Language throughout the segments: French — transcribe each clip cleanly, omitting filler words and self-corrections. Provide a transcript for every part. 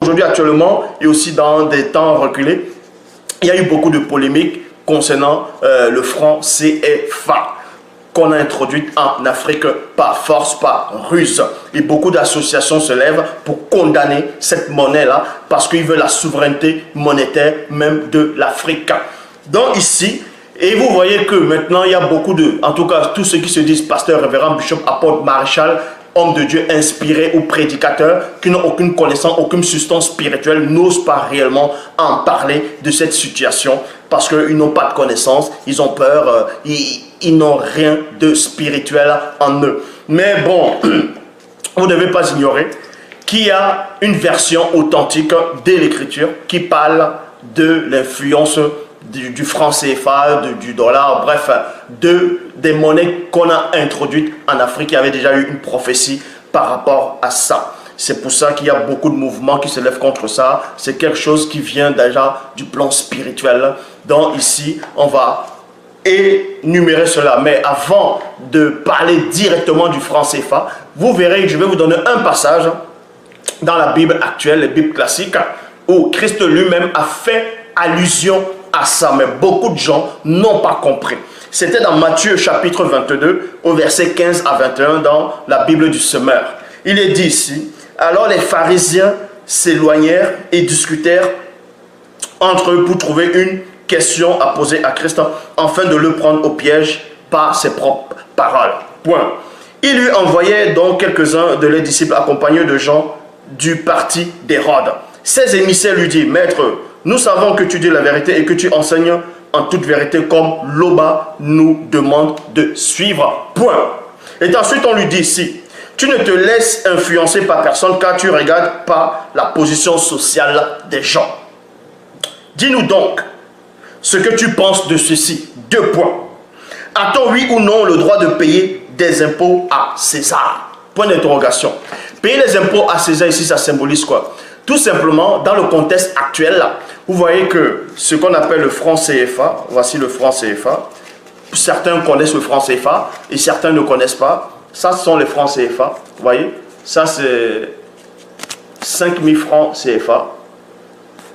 aujourd'hui actuellement et aussi dans des temps reculés, il y a eu beaucoup de polémiques concernant le franc CFA qu'on a introduit en Afrique par force, par ruse. Et beaucoup d'associations se lèvent pour condamner cette monnaie-là parce qu'ils veulent la souveraineté monétaire même de l'Afrique. Donc ici, et vous voyez que maintenant il y a beaucoup de, en tout cas tous ceux qui se disent pasteur, révérend, bishop, apôtre, maréchal, hommes de Dieu inspirés ou prédicateurs qui n'ont aucune connaissance, aucune substance spirituelle, n'osent pas réellement en parler de cette situation parce qu'ils n'ont pas de connaissance, ils ont peur, ils n'ont rien de spirituel en eux. Mais bon, vous ne devez pas ignorer qu'il y a une version authentique de l'écriture qui parle de l'influence du franc CFA, du dollar, bref, des monnaies qu'on a introduites en Afrique. Il y avait déjà eu une prophétie par rapport à ça. C'est pour ça qu'il y a beaucoup de mouvements qui se lèvent contre ça. C'est quelque chose qui vient déjà du plan spirituel. Donc ici, on va énumérer cela. Mais avant de parler directement du franc CFA, vous verrez, je vais vous donner un passage dans la Bible actuelle, la Bible classique, où Christ lui-même a fait allusion à ça, mais beaucoup de gens n'ont pas compris. C'était dans Matthieu chapitre 22, au verset 15 à 21, dans la Bible du Semeur. Il est dit ici, alors les pharisiens s'éloignèrent et discutèrent entre eux pour trouver une question à poser à Christ, afin de le prendre au piège par ses propres paroles. Point. Il lui envoyait donc quelques-uns de leurs disciples accompagnés de gens du parti d'Hérode. Ces émissaires lui disent, Maître, nous savons que tu dis la vérité et que tu enseignes en toute vérité comme l'Oba nous demande de suivre. Point. Et ensuite on lui dit ici, tu ne te laisses influencer par personne car tu regardes pas la position sociale des gens. Dis-nous donc ce que tu penses de ceci. 2 points. A-t-on oui ou non le droit de payer des impôts à César? Point d'interrogation. Payer les impôts à César ici, ça symbolise quoi? Tout simplement, dans le contexte actuel, là, vous voyez que ce qu'on appelle le franc CFA, voici le franc CFA. Certains connaissent le franc CFA et certains ne connaissent pas. Ça, ce sont les francs CFA. Vous voyez, ça c'est 5000 francs CFA.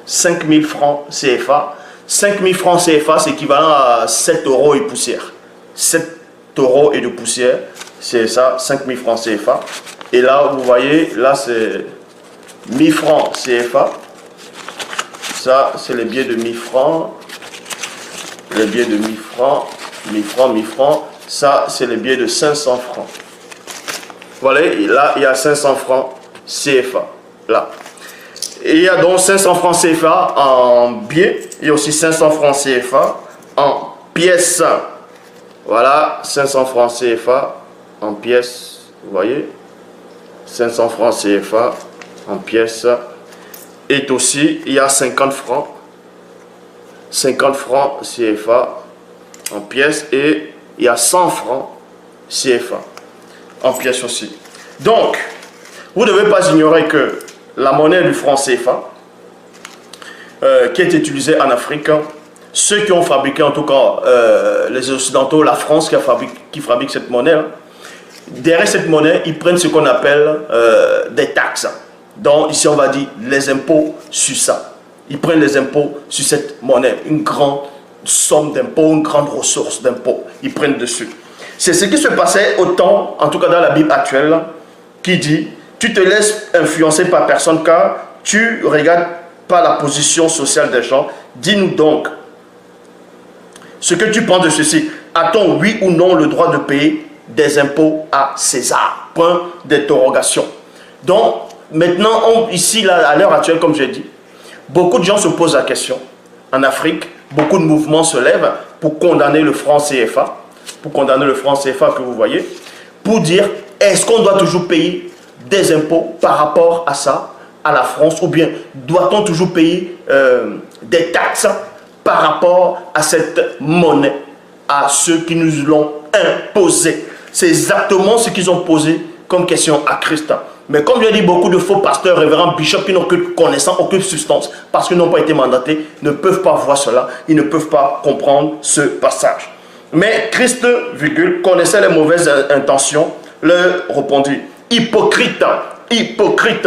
5000 francs CFA. 5000 francs CFA, c'est équivalent à 7 euros et poussière. 7 euros et de poussière, c'est ça, 5000 francs CFA. Et là, vous voyez, là c'est 1000 francs CFA. Ça, c'est les billets de 1000 francs. Les billets de 1000 francs. 1000 francs, 1000 francs. Ça, c'est les billets de 500 francs. Voilà, et là, il y a 500 francs CFA. Là. Et il y a donc 500 francs CFA en billets. Il y a aussi 500 francs CFA en pièces. Voilà, 500 francs CFA en pièces. Vous voyez, 500 francs CFA en pièces. Et aussi, il y a 50 francs. 50 francs CFA en pièces. Et il y a 100 francs CFA en pièces aussi. Donc, vous ne devez pas ignorer que la monnaie du franc CFA, qui est utilisée en Afrique, ceux qui ont fabriqué, en tout cas les Occidentaux, la France qui fabrique cette monnaie, derrière cette monnaie, ils prennent ce qu'on appelle des taxes. Donc ici on va dire les impôts sur ça. Ils prennent les impôts sur cette monnaie, une grande somme d'impôts, une grande ressource d'impôts. Ils prennent dessus. C'est ce qui se passait au temps, en tout cas dans la Bible actuelle, qui dit, tu te laisses influencer par personne car tu regardes pas la position sociale des gens. Dis-nous donc ce que tu penses de ceci. A-t-on oui ou non le droit de payer des impôts à César? Point d'interrogation. Donc, maintenant, ici, là, à l'heure actuelle, comme j'ai dit, beaucoup de gens se posent la question. En Afrique, beaucoup de mouvements se lèvent pour condamner le franc CFA. Pour condamner le franc CFA que vous voyez. Pour dire, est-ce qu'on doit toujours payer des impôts par rapport à ça, à la France, ou bien doit-on toujours payer des taxes par rapport à cette monnaie, à ceux qui nous l'ont imposé? C'est exactement ce qu'ils ont posé comme question à Christ. Mais comme je l'ai dit, beaucoup de faux pasteurs, révérends, bishops qui n'ont aucune connaissance, aucune substance, parce qu'ils n'ont pas été mandatés, ne peuvent pas voir cela, ils ne peuvent pas comprendre ce passage. Mais Christ, connaissait les mauvaises intentions, leur répondit, hypocrite, hypocrite.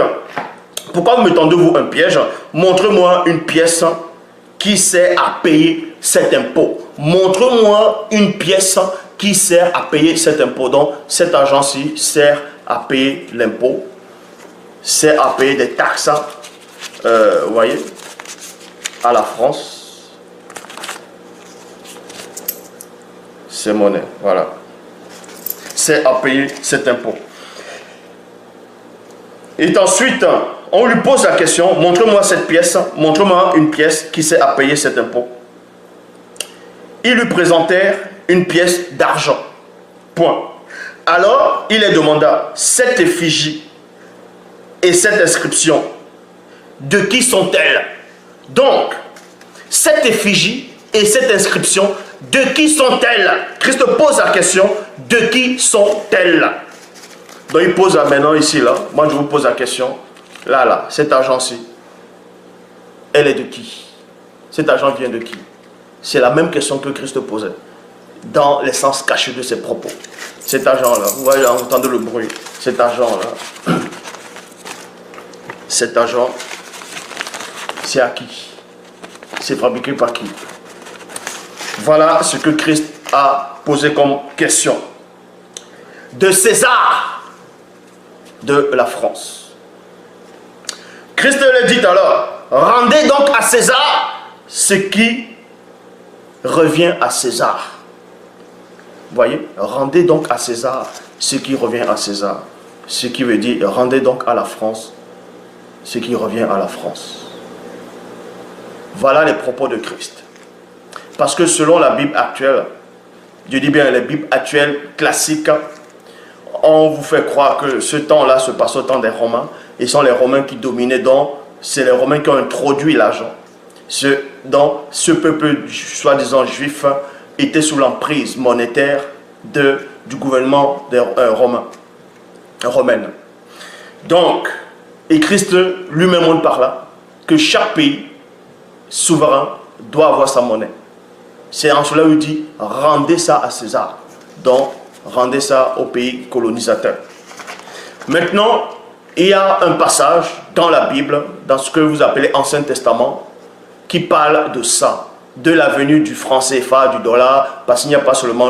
Pourquoi me tendez-vous un piège? Montrez-moi une pièce qui sert à payer cet impôt. Montre-moi une pièce qui sert à payer cet impôt. Donc, cet argent-ci sert à payer l'impôt, sert à payer des taxes, vous voyez, à la France. C'est monnaie, voilà. C'est à payer cet impôt. Et ensuite, on lui pose la question, montre-moi cette pièce, montre-moi une pièce qui sert à payer cet impôt. Ils lui présentèrent une pièce d'argent. Point. Alors, il les demanda, cette effigie et cette inscription, de qui sont-elles? Donc, cette effigie et cette inscription, de qui sont-elles? Christ pose la question, de qui sont-elles? Donc, il pose là maintenant ici, là. Moi, je vous pose la question. Là, cet argent-ci, elle est de qui? Cet argent vient de qui? C'est la même question que Christ posait, dans l'essence cachée de ses propos. Cet argent-là, vous voyez, vous entendez le bruit. Cet argent-là, cet argent, c'est à qui? C'est fabriqué par qui? Voilà ce que Christ a posé comme question. De César, de la France. Christ le dit alors, rendez donc à César ce qui revient à César. Vous voyez, rendez donc à César ce qui revient à César. Ce qui veut dire, rendez donc à la France ce qui revient à la France. Voilà les propos de Christ. Parce que selon la Bible actuelle, je dis bien les Bibles actuelles classiques, on vous fait croire que ce temps-là se passe au temps des Romains. Et ce sont les Romains qui dominaient, donc c'est les Romains qui ont introduit l'argent. Donc ce peuple, soi-disant juif, était sous l'emprise monétaire du gouvernement des romaine. Donc, et Christ lui-même montre par là que chaque pays souverain doit avoir sa monnaie. C'est en cela où il dit, rendez ça à César. Donc, rendez ça au pays colonisateur. Maintenant, il y a un passage dans la Bible, dans ce que vous appelez Ancien Testament, qui parle de ça, de la venue du franc CFA, du dollar, parce qu'il n'y a pas seulement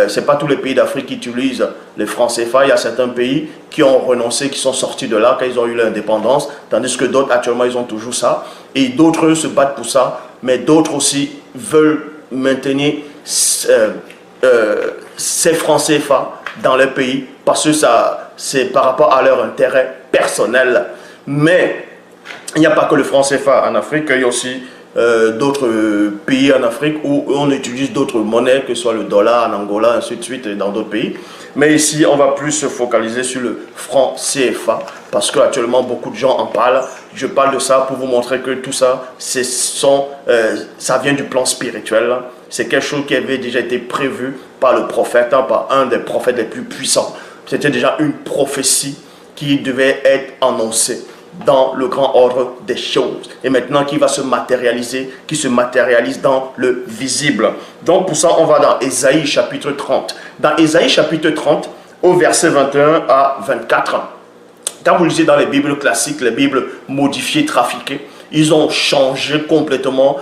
c'est pas tous les pays d'Afrique qui utilisent le franc CFA, il y a certains pays qui ont renoncé, qui sont sortis de là quand ils ont eu l'indépendance, tandis que d'autres actuellement ils ont toujours ça, et d'autres se battent pour ça, mais d'autres aussi veulent maintenir ces francs CFA dans leur pays, parce que c'est par rapport à leur intérêt personnel. Mais il n'y a pas que le franc CFA en Afrique, il y a aussi d'autres pays en Afrique où on utilise d'autres monnaies, que ce soit le dollar en Angola, ainsi de suite, et dans d'autres pays. Mais ici, on va plus se focaliser sur le franc CFA, parce qu'actuellement, beaucoup de gens en parlent. Je parle de ça pour vous montrer que tout ça, ça vient du plan spirituel. C'est quelque chose qui avait déjà été prévu par le prophète, par un des prophètes les plus puissants. C'était déjà une prophétie qui devait être annoncée dans le grand ordre des choses, et maintenant qui va se matérialiser, qui se matérialise dans le visible. Donc pour ça, on va dans Ésaïe chapitre 30. Dans Ésaïe chapitre 30, au verset 21 à 24, quand vous lisez dans les Bibles classiques, les Bibles modifiées, trafiquées, ils ont changé complètement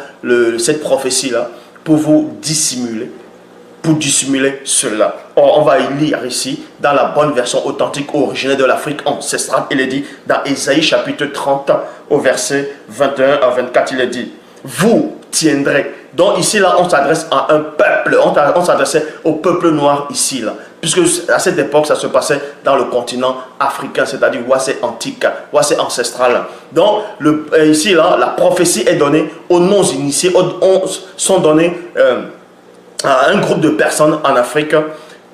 cette prophétie-là pour vous dissimuler, cela. Or, on va y lire ici, dans la bonne version authentique originaire de l'Afrique ancestrale, il est dit, dans Ésaïe chapitre 30, au verset 21 à 24, il est dit, vous tiendrez. Donc ici, là, on s'adresse à un peuple, on s'adressait au peuple noir ici, là. Puisque à cette époque, ça se passait dans le continent africain, c'est-à-dire où c'est antique, où c'est ancestral. Donc, ici, là, la prophétie est donnée aux non-initiés, sont donnés à un groupe de personnes en Afrique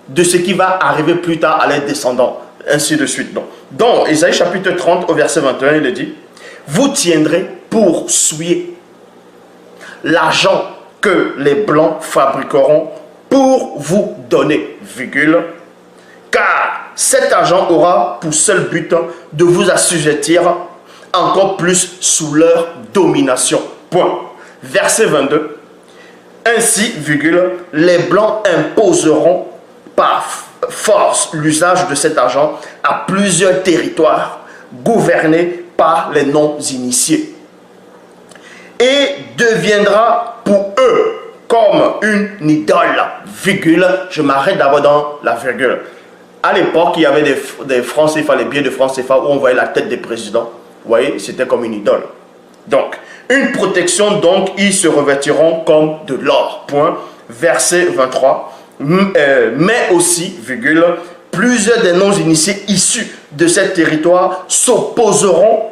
de ce qui va arriver plus tard à leurs descendants, ainsi de suite. Donc, Ésaïe chapitre 30 au verset 21, il est dit, vous tiendrez pour souiller l'argent que les blancs fabriqueront pour vous donner, virgule, car cet argent aura pour seul but de vous assujettir encore plus sous leur domination. Point. Verset 22. Ainsi, virgule, les blancs imposeront par force l'usage de cet argent à plusieurs territoires gouvernés par les non-initiés et deviendra pour eux comme une idole, virgule, je m'arrête d'abord dans la virgule. À l'époque, il y avait des francs CFA, les billets de francs CFA où on voyait la tête des présidents. Vous voyez, c'était comme une idole. Donc, une protection, donc, ils se revêtiront comme de l'or. Point. Verset 23. Mais aussi, virgule, plusieurs des non-initiés issus de ce territoire s'opposeront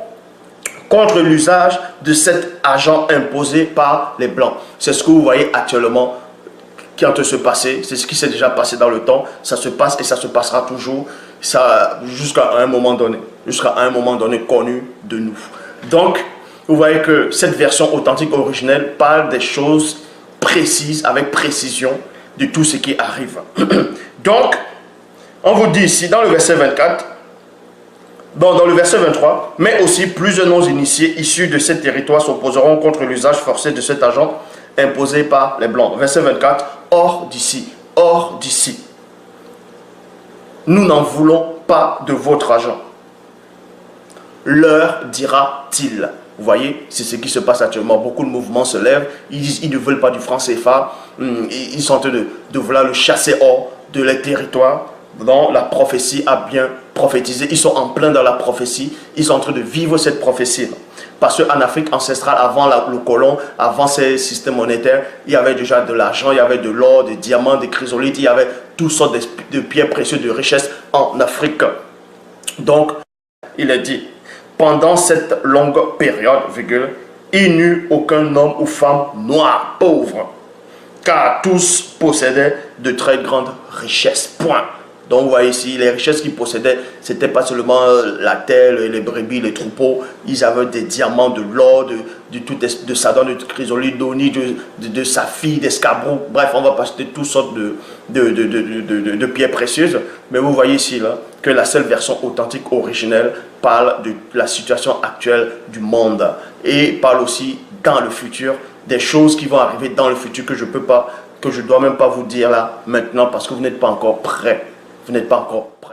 contre l'usage de cet argent imposé par les Blancs. C'est ce que vous voyez actuellement qui est en train de se passer. C'est ce qui s'est déjà passé dans le temps. Ça se passe et ça se passera toujours jusqu'à un moment donné. Jusqu'à un moment donné connu de nous. Donc, vous voyez que cette version authentique originelle parle des choses précises, avec précision, de tout ce qui arrive. Donc, on vous dit ici, dans le verset 24, bon, dans le verset 23, mais aussi plusieurs non-initiés issus de ces territoires s'opposeront contre l'usage forcé de cet argent imposé par les Blancs. Verset 24, hors d'ici, nous n'en voulons pas de votre argent, leur dira-t-il. Vous voyez, c'est ce qui se passe actuellement. Beaucoup de mouvements se lèvent, ils disent qu'ils ne veulent pas du franc CFA, ils sont en train de vouloir le chasser hors de les territoires dont la prophétie a bien prophétisé. Ils sont en plein dans la prophétie, ils sont en train de vivre cette prophétie. Parce qu'en Afrique ancestrale, avant le colon, avant ces systèmes monétaires, il y avait déjà de l'argent, il y avait de l'or, des diamants, des chrysolites, il y avait toutes sortes de pierres précieuses, de richesses en Afrique. Donc, il est dit, pendant cette longue période, virgule, il n'y eut aucun homme ou femme noir, pauvre, car tous possédaient de très grandes richesses. Point. Donc vous voyez ici, les richesses qu'ils possédaient, ce n'était pas seulement la terre, les brebis, les troupeaux. Ils avaient des diamants, de l'or, de Sadon, de chrysolite, d'oni, de saphir, d'escarboucle. Bref, on va passer toutes sortes de pierres précieuses. Mais vous voyez ici là, que la seule version authentique, originelle, parle de la situation actuelle du monde. Et parle aussi dans le futur, des choses qui vont arriver dans le futur que je ne dois même pas vous dire là maintenant parce que vous n'êtes pas encore prêts. Vous n'êtes pas encore prêts.